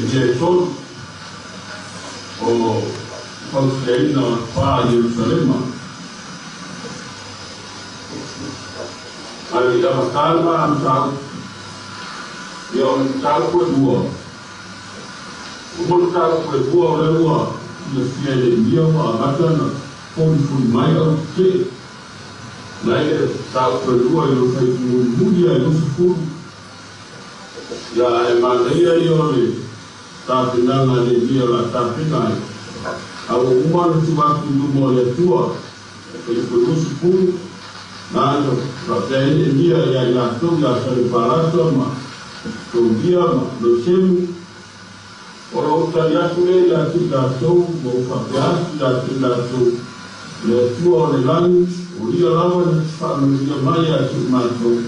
diretor o conselheiro para Jerusalém. Ali a Tama amsal, e o amsal foi boa. O amsal foi boa, olha boa. E assim ele dia uma bacana, foi mais ao que. Naik tak kedua yang saya mulia yang sepuluh ya emangnya yole tak kenal ada dia lah tak kenal aku umur cuma tu mulai tua jadi kedua sepuluh nah kalau dia yang langsung ya serba sama tu dia macam orang saya sudah ya tidak tahu mau apa ya tidak tahu le tua le lain o ia lava na whamia mai a tu mātou.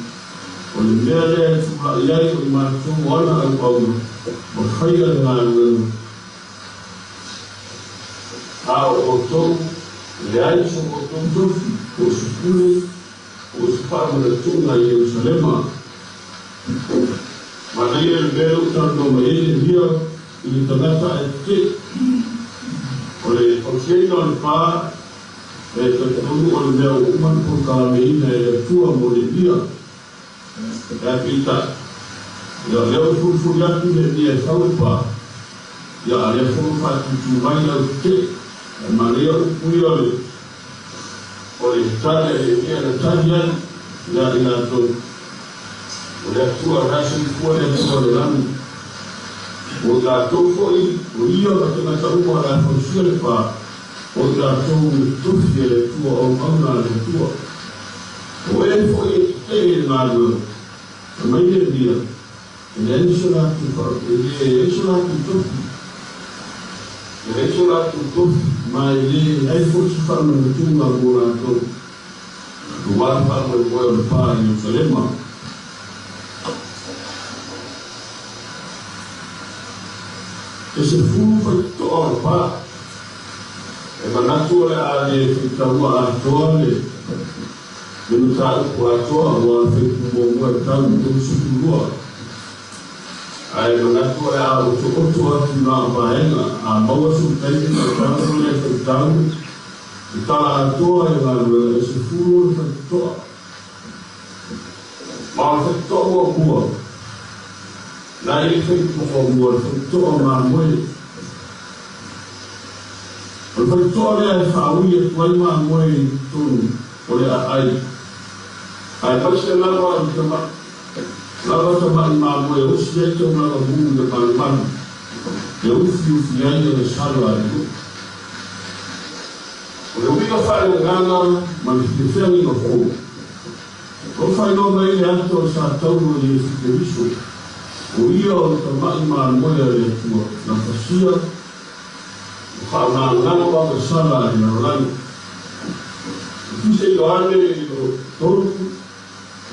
O le mea lea tu iai o mātou ona au au o whaia ngā ruenu. A o tau, le ai so o tau tofi, o supule, o supamana tunga i Jerusalema. Ma nei e le mea utando ma ele hia i le tangata e te. O le konseina le paa, e te tonu o le mea uman po kalameina e le tua mo le bia. E a pita. Ia leo furfuri atu le nia saupa. Ia a le furfa tutu mai au te. E maria upui o le. O le tane e nia le tani ai. Ia ina tonu. O le atua rasi kua le tua le lani. O la tofo i. O ia ka te ngata uma la fosia le paa. O ia tau tufi e le tua o mauna le tua. O e fo e ngā rua. E mai le dia. E le esola tu whao. E le esola tu tufi. E le esola tu tufi. Ma e le ai fo si whao na tunga mo la tau. Tu wāi whao e koe o le pā i Jerusalema. E se fulu whai toa o le pā. E manatu le a le whitaua a toa le minutau ko a toa o a whitu mua tau o supulua. E manatu le a o oto atu ngā maenga a maua su teiti na tau le whitau i tala a toa e ngā rua e se furu le whitoa. Ma o whitoa ua mua. Na e whitoa mua le whitoa ngā moe. O le toa lea e whaui e tuai maa moe i tonu o le ai. Ai paise lawa i tama. Lawa tama i maa moe o si e tau lawa mungu le palimani. E ufi ai e le salwa i tu. O le uika whae o nganga ma le whiwhengi o kou. O whae no mai le ato sa tauro i e whikeriso. O ia o tama i maa moe le tua. Na pasia whauna ngana waka sala i na rani. Kise i oane i o toru,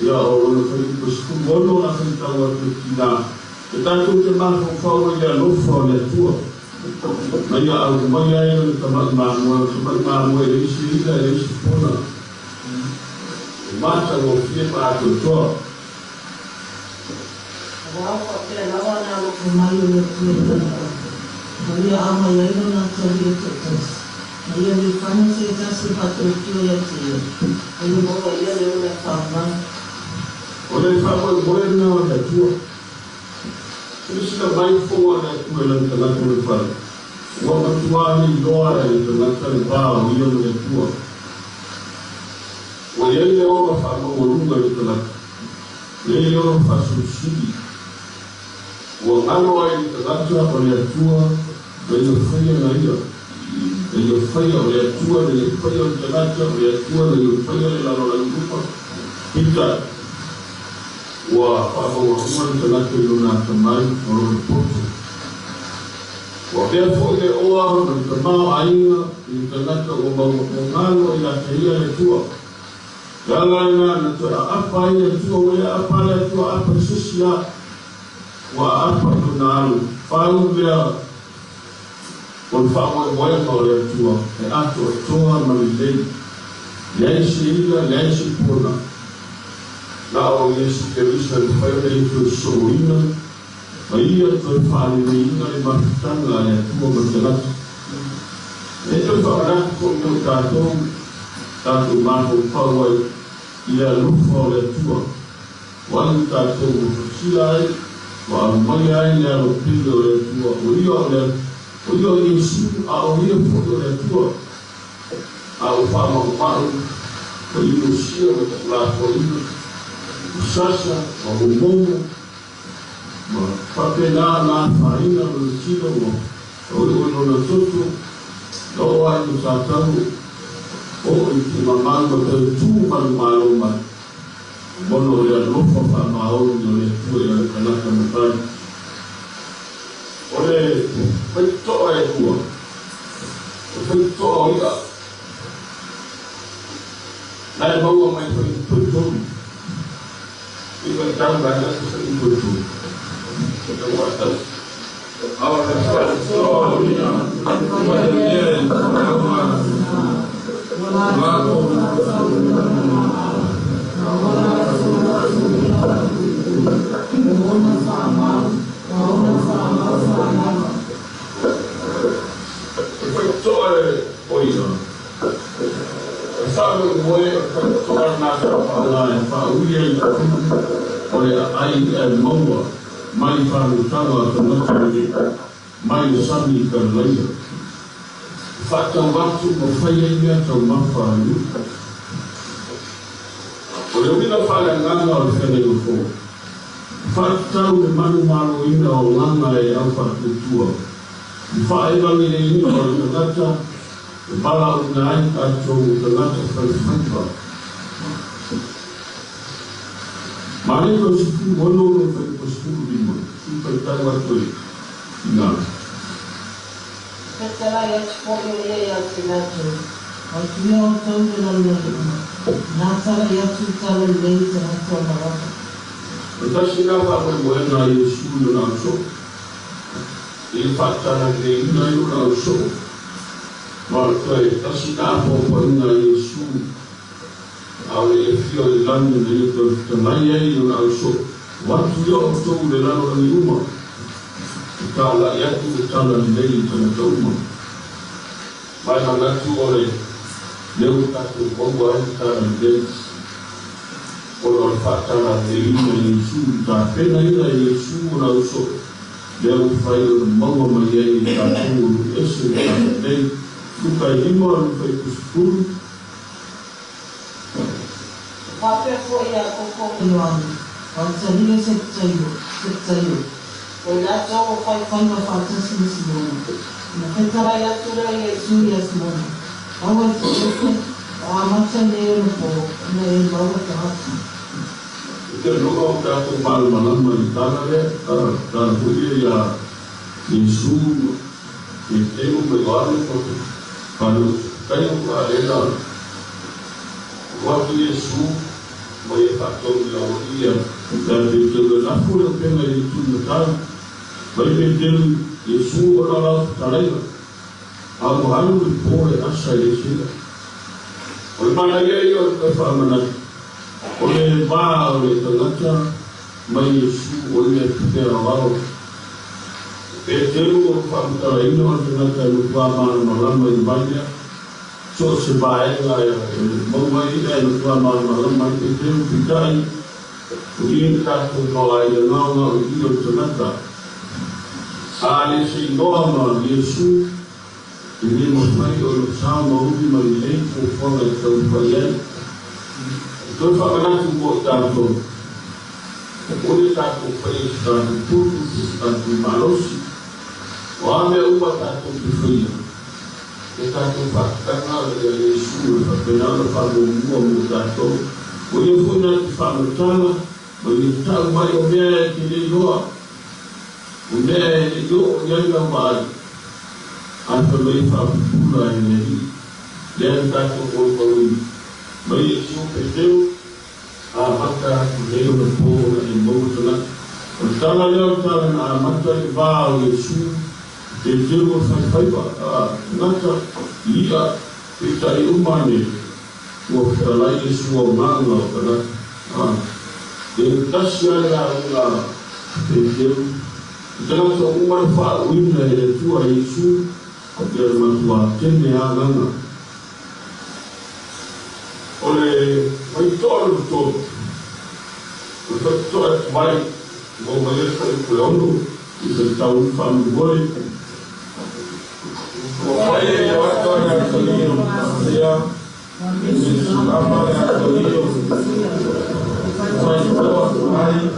ia o rona whai skumono na whaitaua te kina. E tātou te maha whaua i a lofa o le atua. Na ia au mai ai o le tamaki māmoe e isi ina e isi pona. E mata o fie mātou toa. Wāwha pēr lawa nā loko mai o le tuetana. Maria ama ia ino nā tari e tutas. Maria li whanu se tasi pato tio ia tia. Maria moa ia leo le whamai. O le whamai moe nā o le tua. Sina mai fōa le tua le tangata le whai. Ua matuani loa le tangata le pāo ia le tua. Ua ia le ora whamai o runga le tangata. Le ora whasusiri. Ua ngano ai le tangata o le tua. Ele foi na ilha. Ele foi a tua, ele foi a tangata, ele foi a la grupa. Pita. Wa pa o tangata no na tamai o no posto. Wa pia foi le oa no tamau ainga, i tangata o ngalo i la teia le tua. Yanga na tua apa i le tua, o apa le tua apa sisia. Wa apa no na fau vea o le whaoe moe o le atua, e ato toa marilei, le aise ila, le aise pona. Na o Auuso Kerisiano Papakura i tu soina, Ia toi whaaliringa le mafutaga le atua matalata. E toi whaaratu ko meu tātou mātou pau ai ia lufa o le atua. Wani tātou mafasila ai, wa mai ai le alo pile o le atua. O ia Yesu a o ia fo o le atua. A o whaamau o ia sia o te lāko ina. Usasa, o momo, ma whapena nā whaina o le tino o no na toto, no ai no tātou, o i te mamanga te tū manu mālo mai. Mono le alofa whamao no le tue a le kanaka matai. O le whaitoa e hua, o whaitoa ia. Nai maua mai whaitoa. Iba tahu banyak sering betul. Kita buat tahu. Awak dah tahu ni. Sabe moe soal nasa Allah fa uye oleh ai maua mai fa utama tamachi mai sami kalaya fa waktu mafaya tau mafalu oleh wina fa nganga o fene ko fa tau le manu malo ina o nganga e au fa tutua fa e bangi le ina o ngata Bala unai atau tengah terfalsafah. Mari kita bolong untuk bersetuju lima. Supaya tahu apa ini. Setelah yang sepuluh yang terjadi, waktu yang tahu dalam lima. Nasara yang sudah lelaki terhadap mereka. Kita sudah apa boleh Yesus menangso. Ini fakta lagi ini menangso. Markai tasita po na Yesu au e fio de lande de to tamai ai no Auuso watu yo to de lano ni uma kala ya tu tala ni to na uma mai na tu ole leu ta tu bongo ai ta ni o fa ta na ni Yesu ta pena ina Yesu na Auuso leu fai o mongo mai ai ta tu ese ta dei Bukan lima lupai kusukuru. Apa kau yang kau keluar? Kalau saya secayu. Kalau jauh fai mafata semua. Nak cara yang tu lagi suria semua. Awal tu, macam ni lepo, ni bawa terhati. Kita lupa kita malam menitana le, dan boleh ya Yesus itu berwarna putih. Kalau kayu ada waktu Yesus banyak faktor yang dia dan itu aku yang pengen itu betul banyak Yesus orang lain aku harus boleh asal Yesus oleh mana dia itu kefahaman oleh bah oleh tengah banyak Yesus oleh kita orang Pedro famta ino tengah lupa malam banyak so sebaik lah ya bawa ini lupa malam Pedro kita ini kita mulai dengan itu tengah ali si normal Yesus ini mulai orang sama ubi mulai pokok atau bayan itu fakta buat tahu boleh tahu perihal putus atau malos Wame umat atau bifria, kita tu fakta dari Yesus, fakta fahamu mutato, boleh punya fahamu tama, boleh tahu mai omel kini doa, omel itu yang gambar, atau boleh fahamu pula ini, yang tak boleh boleh Yesus pedeu, maka boleh berpuluh yang bawa Tama leo tala mata vao Yesu te tiro whaiwhaiwa ngata ia e tai umane ua whalai Yesu o nganga o kana e tasi ai a unga te tiro Jangan seumur fa'win lah itu Yesus dia masuakin dia agama oleh betul baik mau bayar kalau kita tahu faham boleh saya waktu yang kalian saya apa yang kalian saya tahu hari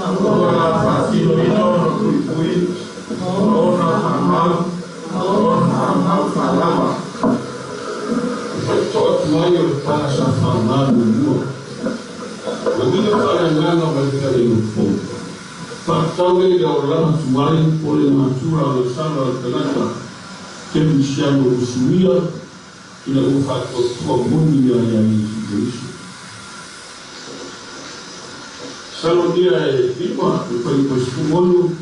Orang pasti menolak kuih, orang amal falama. Betul mayor bahasa formal dulu. Begitu orang nggak mereka itu. Tahu ini orang semua boleh masuk dalam salah kenapa? Kerisiano Papakura tidak ufat komunia yang itu. Kalau dia lima, lepas sepuluh.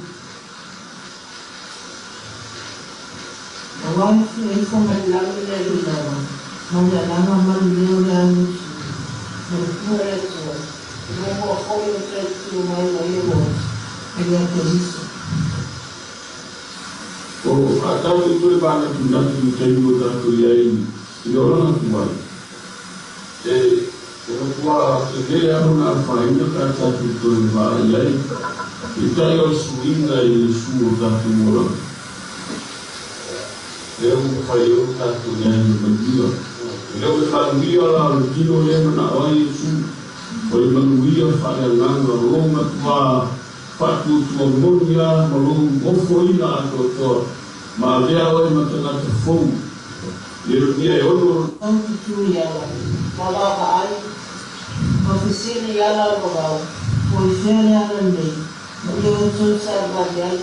Awal itu malam lagi dah. Malam lama malam yang berpura itu. Mau kau yang itu malam itu. Dia terus. Oh, atau itu banyak tindak tindak dia ini. Dia orang tua. Kwa kile una faida kata tutoe vale itayo suinga Yesu tatumura leo fayo tatunya mendio leo fayo la kilo leo na Yesu kwa manguia fale nganga Roma kwa patu tuomonia malum ofoina toto ma leo wa matana tofou leo dia yono tu ya baba ai ofisini yala rogal polisiani alande yo to sarvadial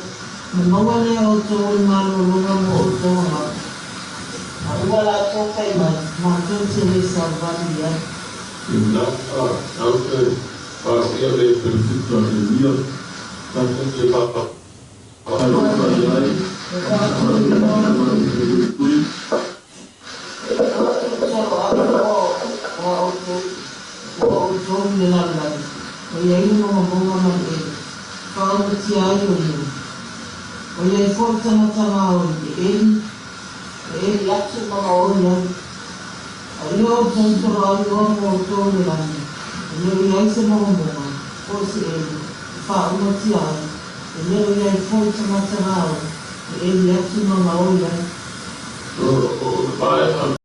mawale auto mano rogo auto ha wala to kai ma to se sarvadial inna auto para le perfecto de Dios tanto que papa Jom dalam lagi, orang ini mengomong lagi. Kalau bersiar ini, orang ini pun sama-sama orang ini. Ini laksud orang yang, orang contoh orang orang lagi. Ini orang semua ngomong, kursi ini, faham bersiar. Ini orang pun sama-sama orang. Ini laksud orang yang. Baik,